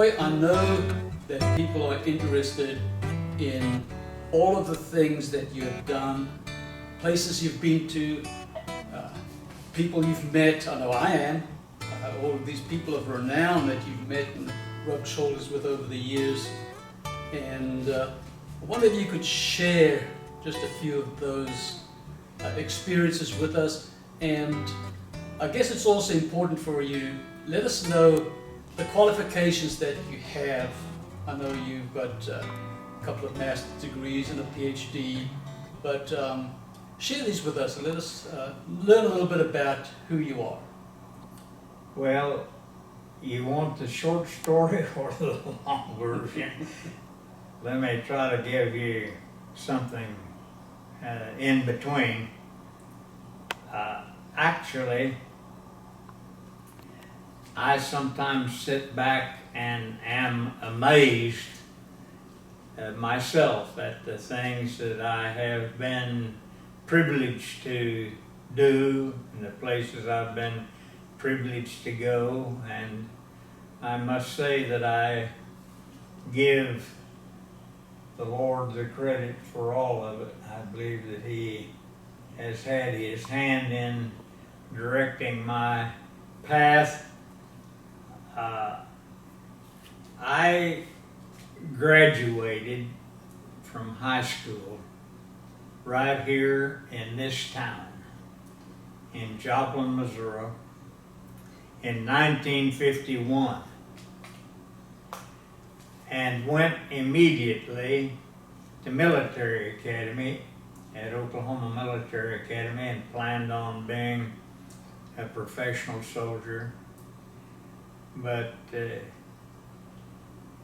Roy, I know that people are interested in all of the things that you have done, places you've been to, people you've met. I know I am. All of these people of renown that you've met and rubbed shoulders with over the years. And I wonder if you could share just a few of those experiences with us. And I guess it's also important for you, let us know the qualifications that you have. I know you've got a couple of master's degrees and a PhD, but share these with us and let us learn a little bit about who you are. Well, you want the short story or the long version? Let me try to give you something in between. Actually, I sometimes sit back and am amazed myself at the things that I have been privileged to do and the places I've been privileged to go, and I must say that I give the Lord the credit for all of it. I believe that He has had His hand in directing my path. I graduated from high school right here in this town, in Joplin, Missouri, in 1951, and went immediately to military academy at Oklahoma Military Academy and planned on being a professional soldier, but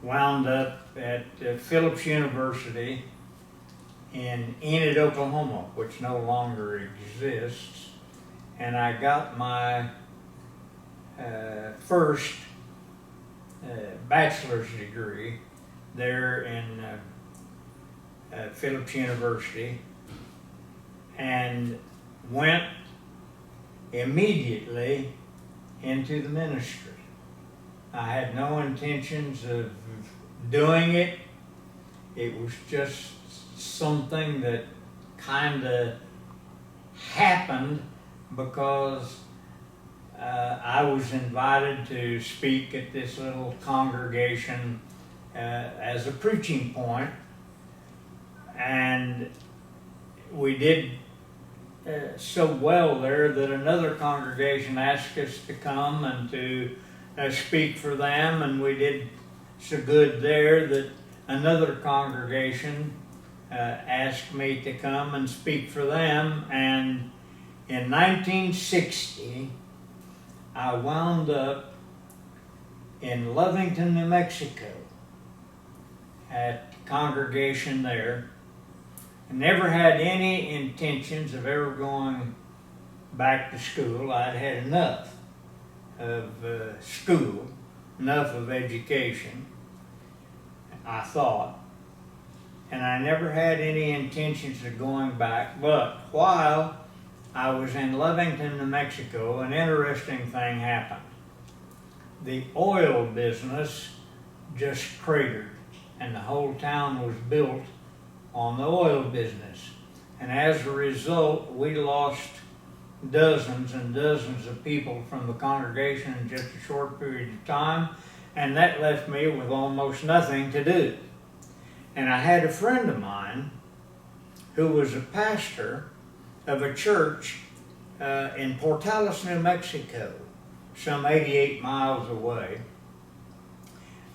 wound up at Phillips University in Enid, Oklahoma, which no longer exists, and I got my first bachelor's degree there in Phillips University, and went immediately into the ministry. I had no intentions of doing it. It was just something that kind of happened because I was invited to speak at this little congregation as a preaching point, and we did so well there that another congregation asked us to come and to speak for them, and we did so good there that another congregation asked me to come and speak for them, and in 1960 I wound up in Lovington, New Mexico at the congregation there. I never had any intentions of ever going back to school. I'd had enough of school, enough of education, I thought, and I never had any intentions of going back. But while I was in Lovington, New Mexico, an interesting thing happened. The oil business just cratered, and the whole town was built on the oil business. And as a result, we lost dozens and dozens of people from the congregation in just a short period of time, and that left me with almost nothing to do. And I had a friend of mine who was a pastor of a church in Portales, New Mexico, some 88 miles away.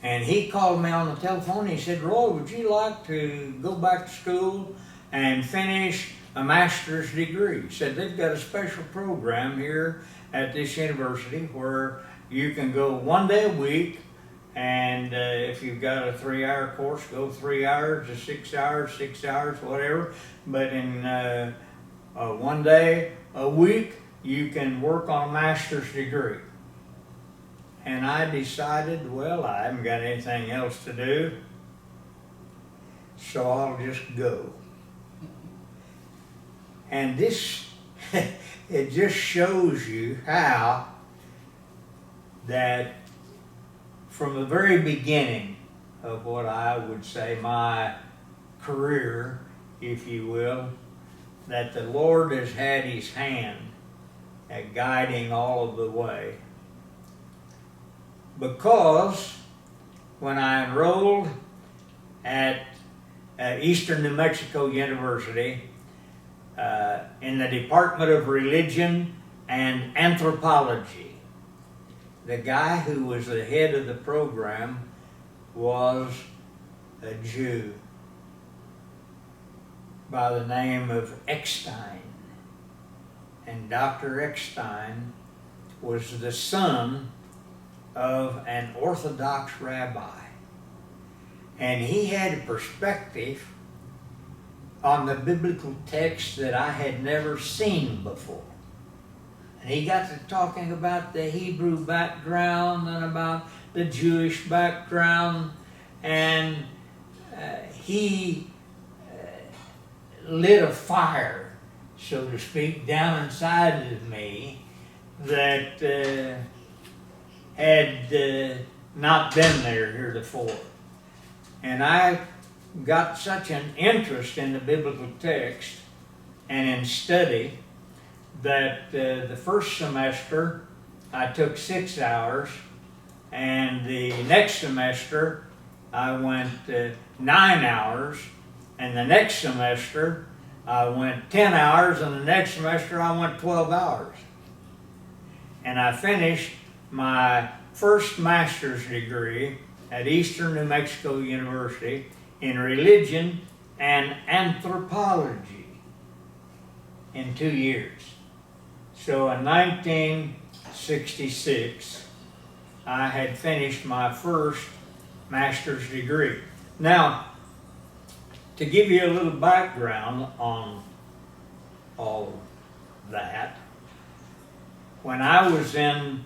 And he called me on the telephone. He said, "Roy, would you like to go back to school and finish a master's degree?" He said, "They've got a special program here at this university where you can go 1 day a week, and if you've got a 3-hour course, go 3 hours to 6 hours, 6 hours, whatever. But in 1 day a week, you can work on a master's degree." And I decided, well, I haven't got anything else to do, so I'll just go. And this, it just shows you how that from the very beginning of what I would say my career, if you will, that the Lord has had His hand at guiding all of the way. Because when I enrolled at Eastern New Mexico University in the Department of Religion and Anthropology, the guy who was the head of the program was a Jew by the name of Eckstein. And Dr. Eckstein was the son of an Orthodox rabbi. And he had a perspective on the biblical text that I had never seen before. And he got to talking about the Hebrew background and about the Jewish background, and he lit a fire, so to speak, down inside of me that had not been there heretofore. And I got such an interest in the biblical text and in study that the first semester I took 6 hours, and the next semester I went 9 hours, and the next semester I went 10 hours, and the next semester I went 12 hours. And I finished my first master's degree at Eastern New Mexico University in religion and anthropology in 2 years. So in 1966, I had finished my first master's degree. Now, to give you a little background on all that, when I was in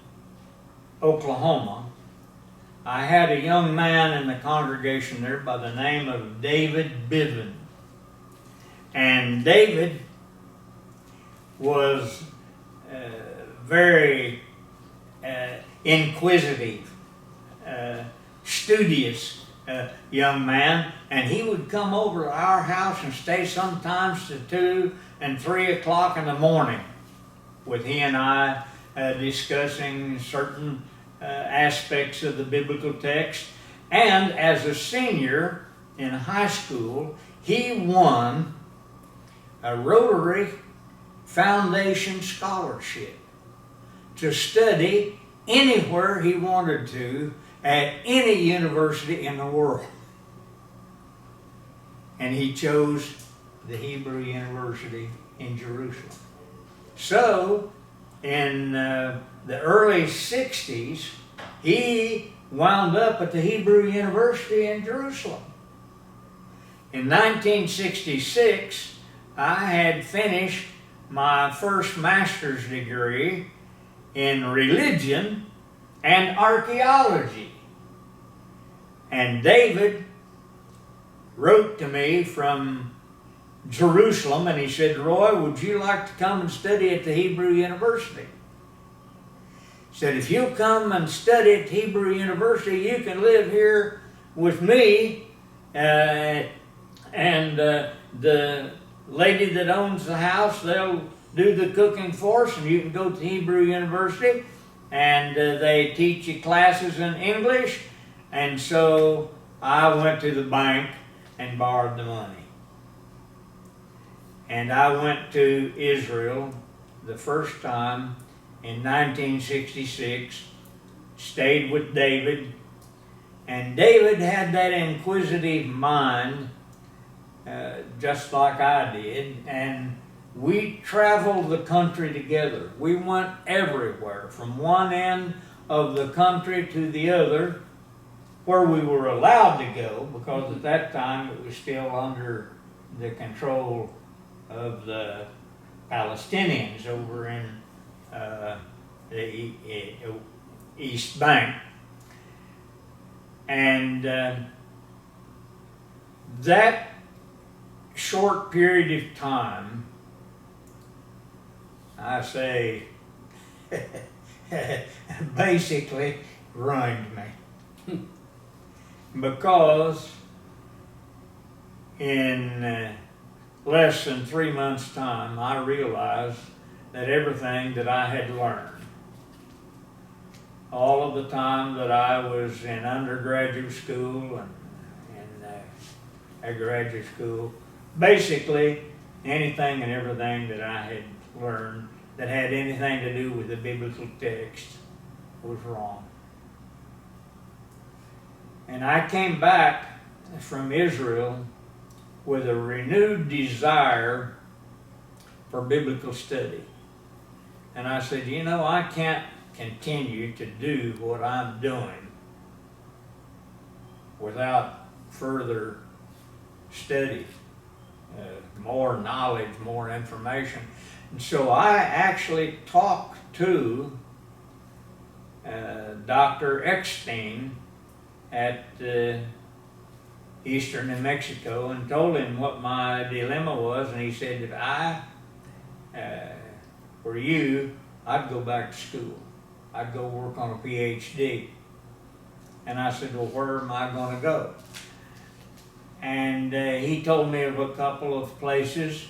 Oklahoma, I had a young man in the congregation there by the name of David Bivin. And David was very inquisitive, studious young man, and he would come over to our house and stay sometimes to 2 and 3 o'clock in the morning with he and I discussing certain aspects of the biblical text. And as a senior in high school, he won a Rotary Foundation scholarship to study anywhere he wanted to at any university in the world. And he chose the Hebrew University in Jerusalem. So, in the early 60s, he wound up at the Hebrew University in Jerusalem. In 1966, I had finished my first master's degree in religion and archaeology. And David wrote to me from Jerusalem, and he said, "Roy, would you like to come and study at the Hebrew University?" He said, "If you'll come and study at Hebrew University, you can live here with me, and the lady that owns the house, they'll do the cooking for us, and you can go to Hebrew University, and they teach you classes in English." And so I went to the bank and borrowed the money. And I went to Israel the first time in 1966, stayed with David, and David had that inquisitive mind just like I did, and we traveled the country together. We went everywhere, from one end of the country to the other, where we were allowed to go, because at that time it was still under the control of the Palestinians over in the East Bank. And that short period of time, I say, basically ruined me. Because in less than 3 months' time, I realized that everything that I had learned, all of the time that I was in undergraduate school and graduate school, basically anything and everything that I had learned that had anything to do with the biblical text was wrong. And I came back from Israel with a renewed desire for biblical study. And I said, you know, I can't continue to do what I'm doing without further study, more knowledge, more information. And so I actually talked to Dr. Eckstein at Eastern New Mexico and told him what my dilemma was, and he said, if I were you, I'd go back to school. I'd go work on a PhD. And I said, well, where am I going to go? And he told me of a couple of places,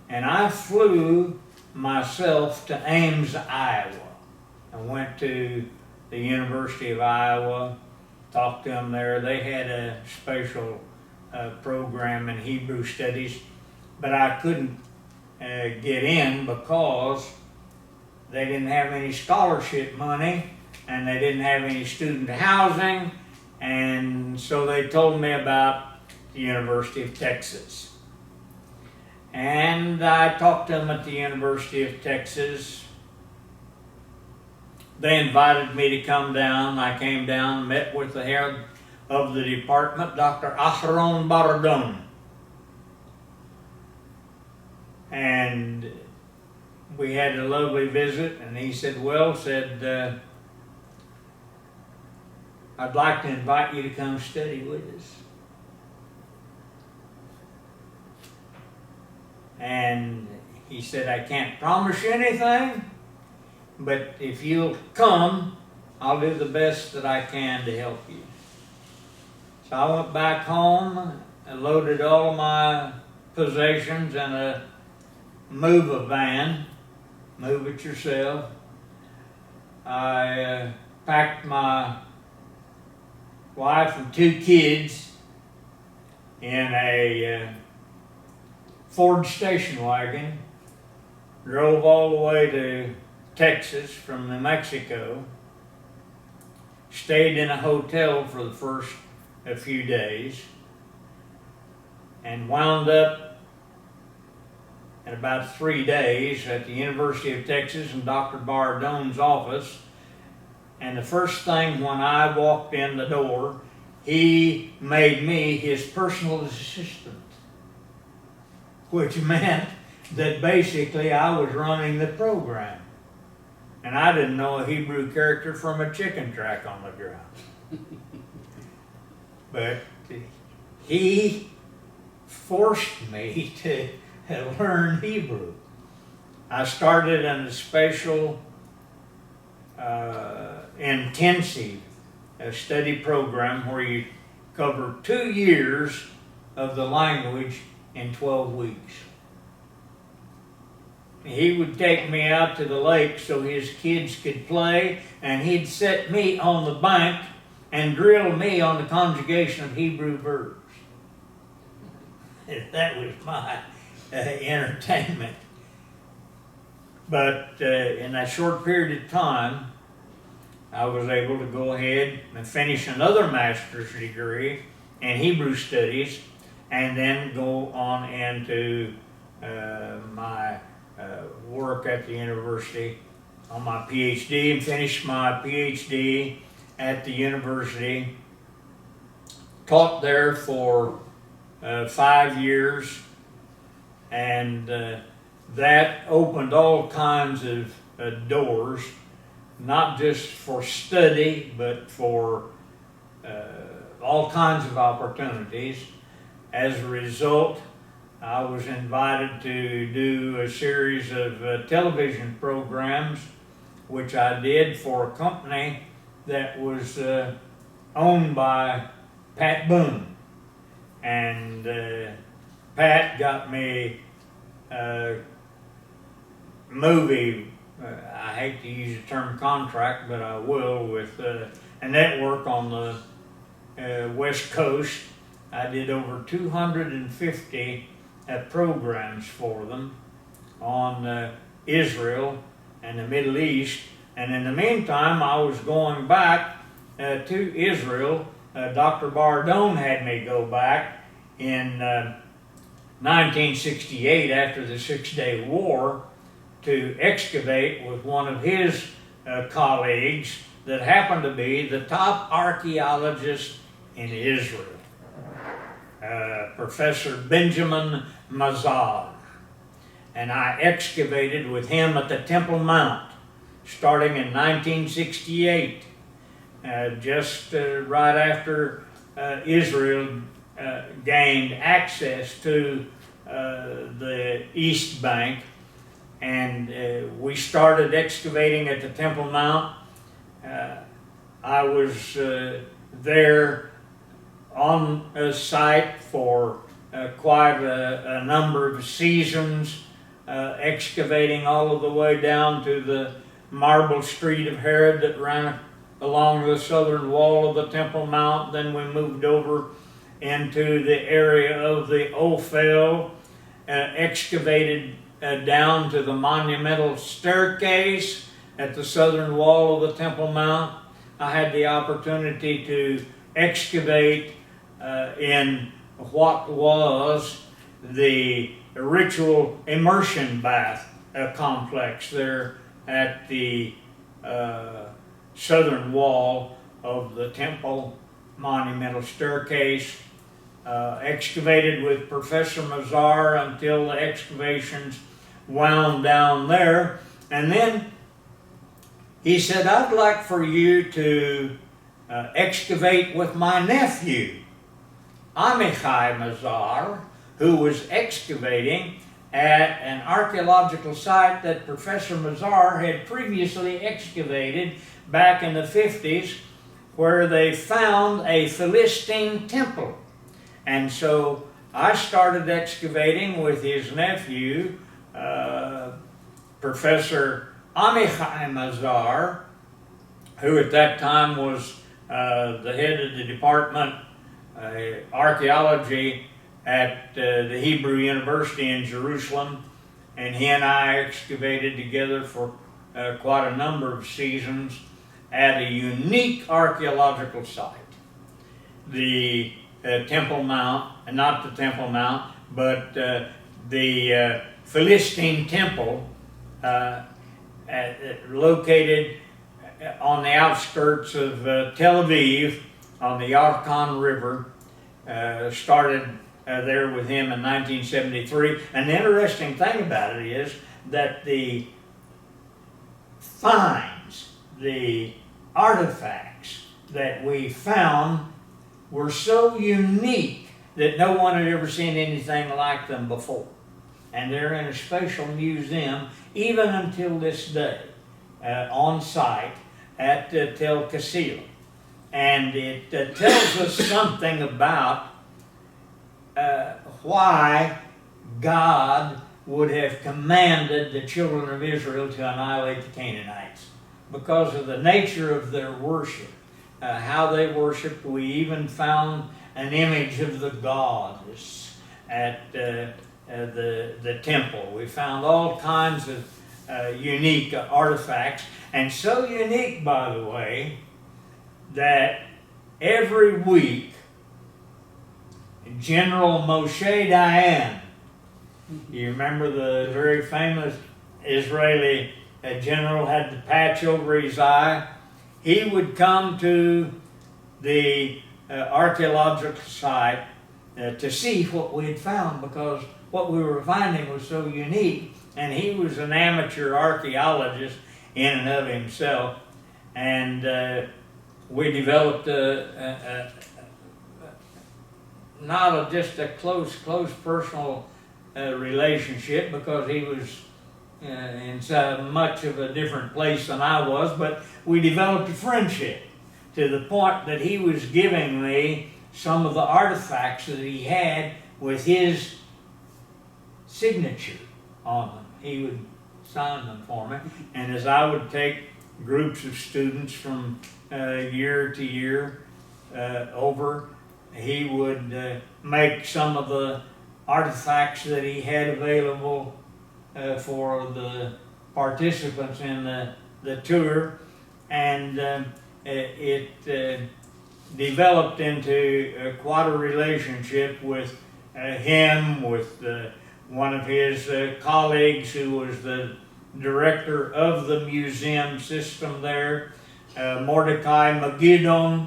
and I flew myself to Ames, Iowa. I went to the University of Iowa, talked to them there. They had a special program in Hebrew studies, but I couldn't get in because they didn't have any scholarship money and they didn't have any student housing, and so they told me about the University of Texas. And I talked to them at the University of Texas. They invited me to come down. I came down, met with the head of the department, Dr. Aharon Baradon. And we had a lovely visit, and he said, well, I'd like to invite you to come study with us. And he said, I can't promise you anything, but if you'll come, I'll do the best that I can to help you. So I went back home and loaded all of my possessions in a van, move it yourself. I packed my wife and 2 kids in a Ford station wagon, drove all the way to Texas from New Mexico, stayed in a hotel for the first few days, and wound up in about 3 days at the University of Texas in Dr. Baradon's office. And the first thing when I walked in the door, he made me his personal assistant, which meant that basically I was running the program. And I didn't know a Hebrew character from a chicken track on the ground. But he forced me to learn Hebrew. I started in a special intensive study program where you cover 2 years of the language in 12 weeks. He would take me out to the lake so his kids could play, and he'd set me on the bank and drill me on the conjugation of Hebrew verbs. That was my entertainment. But in that short period of time, I was able to go ahead and finish another master's degree in Hebrew studies, and then go on into my work at the university on my PhD, and finish my PhD at the university. Taught there for 5 years, and that opened all kinds of doors, not just for study, but for all kinds of opportunities. As a result, I was invited to do a series of television programs, which I did for a company that was owned by Pat Boone. And Pat got me a movie, I hate to use the term contract, but I will, with a network on the West Coast. I did over 250 programs for them on Israel and the Middle East. And in the meantime, I was going back to Israel. Dr. Bardone had me go back in 1968 after the Six-Day War to excavate with one of his colleagues that happened to be the top archaeologist in Israel, Professor Benjamin Mazar. And I excavated with him at the Temple Mount starting in 1968, just right after Israel gained access to the East Bank. And we started excavating at the Temple Mount. I was there on a site for quite a number of seasons, excavating all of the way down to the marble street of Herod that ran along the southern wall of the Temple Mount. Then we moved over into the area of the Ophel, excavated down to the monumental staircase at the southern wall of the Temple Mount. I had the opportunity to excavate in what was the ritual immersion bath complex there at the southern wall of the temple monumental staircase. Excavated with Professor Mazar until the excavations wound down there. And then he said, I'd like for you to excavate with my nephew, Amichai Mazar, who was excavating at an archaeological site that Professor Mazar had previously excavated back in the 50s, where they found a Philistine temple. And so I started excavating with his nephew, Professor Amichai Mazar, who at that time was the head of the department archaeology at the Hebrew University in Jerusalem. And he and I excavated together for quite a number of seasons at a unique archaeological site. The Temple Mount, and not the Temple Mount, but the Philistine temple located on the outskirts of Tel Aviv on the Yarkon River. Started there with him in 1973. And the interesting thing about it is that the finds, the artifacts that we found were so unique that no one had ever seen anything like them before. And they're in a special museum even until this day, on site at Tel Kasil. And it tells us something about why God would have commanded the children of Israel to annihilate the Canaanites. Because of the nature of their worship, how they worshiped. We even found an image of the goddess at the temple. We found all kinds of unique artifacts, and so unique, by the way, that every week General Moshe Dayan, you remember the very famous Israeli general, had the patch over his eye. He would come to the archaeological site to see what we had found, because what we were finding was so unique. And he was an amateur archaeologist in and of himself. And we developed not just a close personal relationship, because he was in so much of a different place than I was, but we developed a friendship to the point that he was giving me some of the artifacts that he had with his signature on them. He would sign them for me, and as I would take groups of students from year to year over, he would make some of the artifacts that he had available for the participants in the tour, and it developed into quite a relationship with him, with one of his colleagues who was the director of the museum system there, Mordecai Megiddo,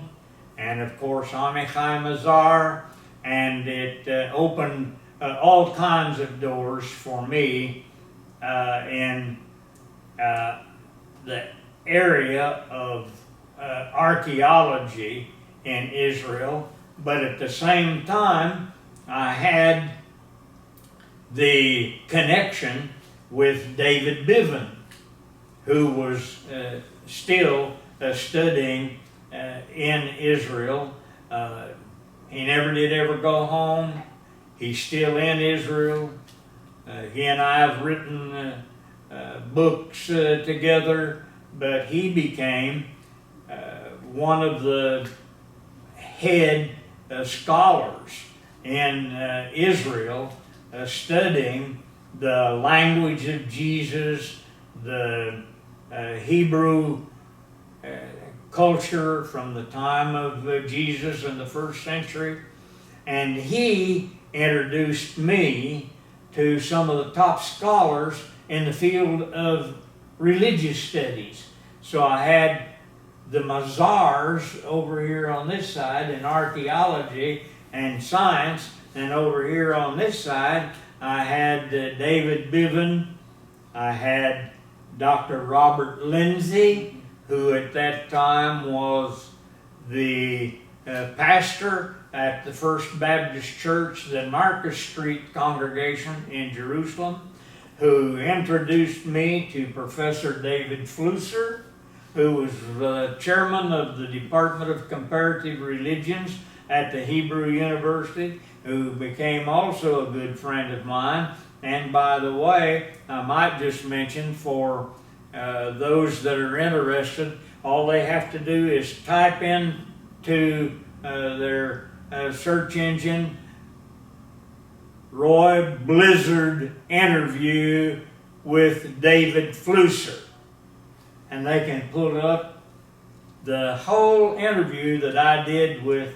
and of course Amichai Mazar, and it opened all kinds of doors for me in the area of archaeology in Israel, but at the same time I had the connection with David Biven, who was still studying in Israel. He never did ever go home. He's still in Israel. He and I have written books together, but he became one of the head scholars in Israel, studying the language of Jesus, the Hebrew culture from the time of Jesus in the first century. And he introduced me to some of the top scholars in the field of religious studies. So I had the Mazars over here on this side in archaeology and science, and over here on this side I had David Biven, I had Dr. Robert Lindsay, who at that time was the pastor at the First Baptist Church, the Marcus Street congregation in Jerusalem, who introduced me to Professor David Flusser, who was the chairman of the Department of Comparative Religions at the Hebrew University, who became also a good friend of mine. And by the way, I might just mention for those that are interested, all they have to do is type in to their search engine, Roy Blizzard interview with David Flusser, and they can pull up the whole interview that I did with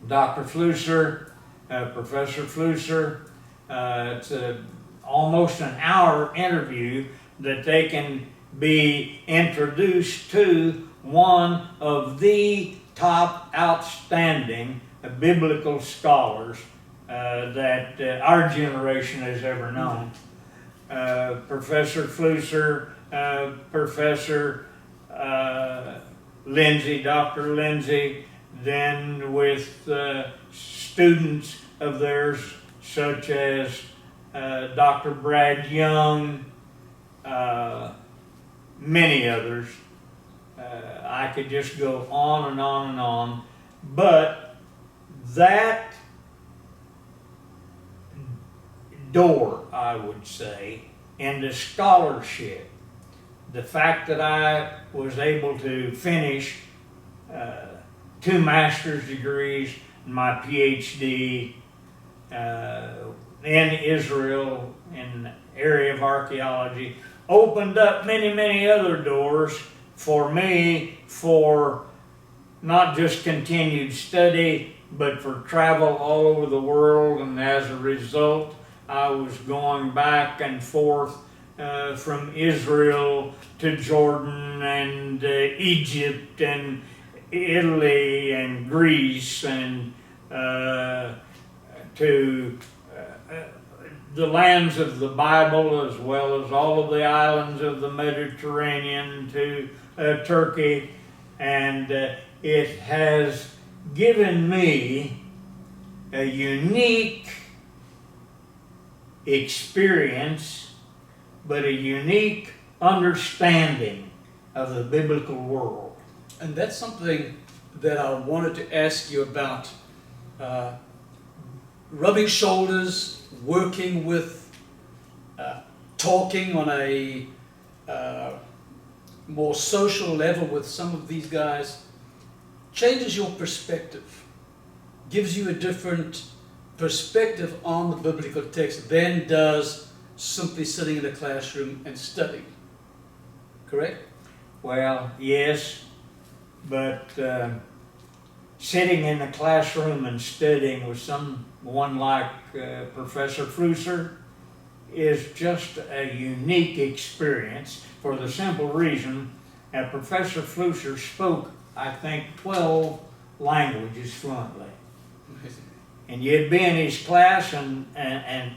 Dr. Flusser, Professor Flusser. It's almost an hour interview that they can be introduced to one of the top outstanding biblical scholars that our generation has ever known. Professor Flusser, Professor Lindsay, Dr. Lindsay, then with students of theirs such as Dr. Brad Young, many others. I could just go on and on and on, but that door, I would say, into scholarship, the fact that I was able to finish 2 master's degrees and my PhD in Israel in the area of archaeology opened up many, many other doors for me, for not just continued study, but for travel all over the world. And as a result, I was going back and forth from Israel to Jordan and Egypt and Italy and Greece and to the lands of the Bible, as well as all of the islands of the Mediterranean, to Turkey, and it has given me a unique experience, but a unique understanding of the biblical world. And that's something that I wanted to ask you about. Rubbing shoulders, working with, talking on a more social level with some of these guys changes your perspective, gives you a different perspective on the biblical text than does simply sitting in a classroom and studying. Correct? Well, yes, but sitting in a classroom and studying with someone like Professor Flusser is just a unique experience for the simple reason that Professor Flusser spoke, I think, 12 languages fluently. And you'd be in his class and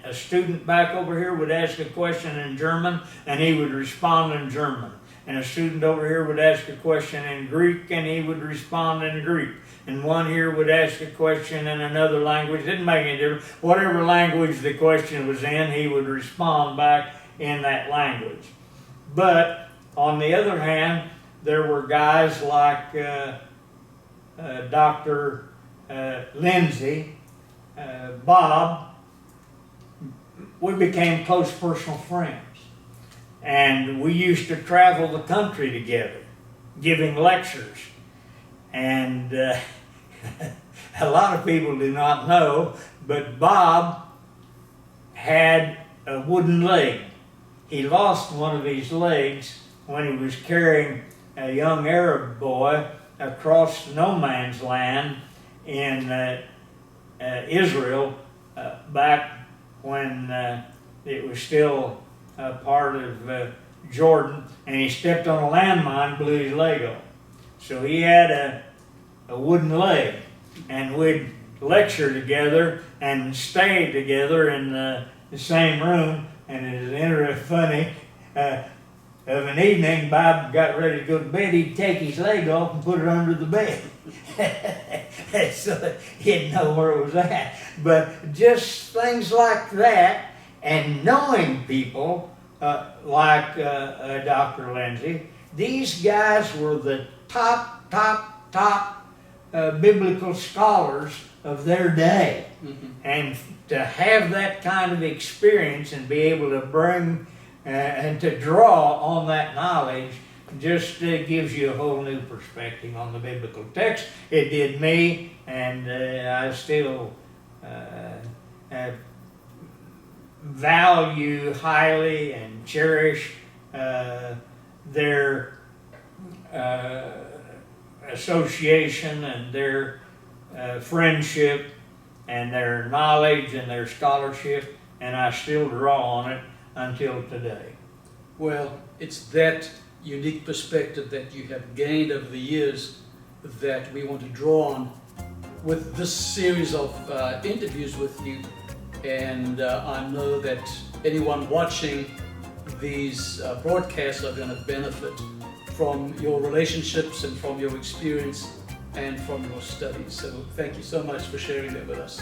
a student back over here would ask a question in German and he would respond in German. And a student over here would ask a question in Greek and he would respond in Greek. And one here would ask a question in another language. Didn't make any difference. Whatever language the question was in, he would respond back in that language. But on the other hand, there were guys like Dr. Lindsay, Bob. We became close personal friends. And we used to travel the country together, giving lectures. And a lot of people do not know, but Bob had a wooden leg. He lost one of his legs when he was carrying a young Arab boy across no man's land in Israel back when it was still part of Jordan, and he stepped on a landmine, blew his leg off. So he had a wooden leg, and we'd lecture together and stay together in the same room. And it was interesting, funny, of an evening, Bob got ready to go to bed, he'd take his leg off and put it under the bed. So he didn't know where it was at. But just things like that, and knowing people like Dr. Lindsay, these guys were the top biblical scholars of their day. Mm-hmm. And to have that kind of experience and be able to bring and to draw on that knowledge just gives you a whole new perspective on the biblical text. It did me, and I still value highly and cherish their association and their friendship and their knowledge and their scholarship, and I still draw on it until today. Well, it's that unique perspective that you have gained over the years that we want to draw on with this series of interviews with you. And I know that anyone watching these broadcasts are going to benefit from your relationships and from your experience and from your studies. So thank you so much for sharing that with us.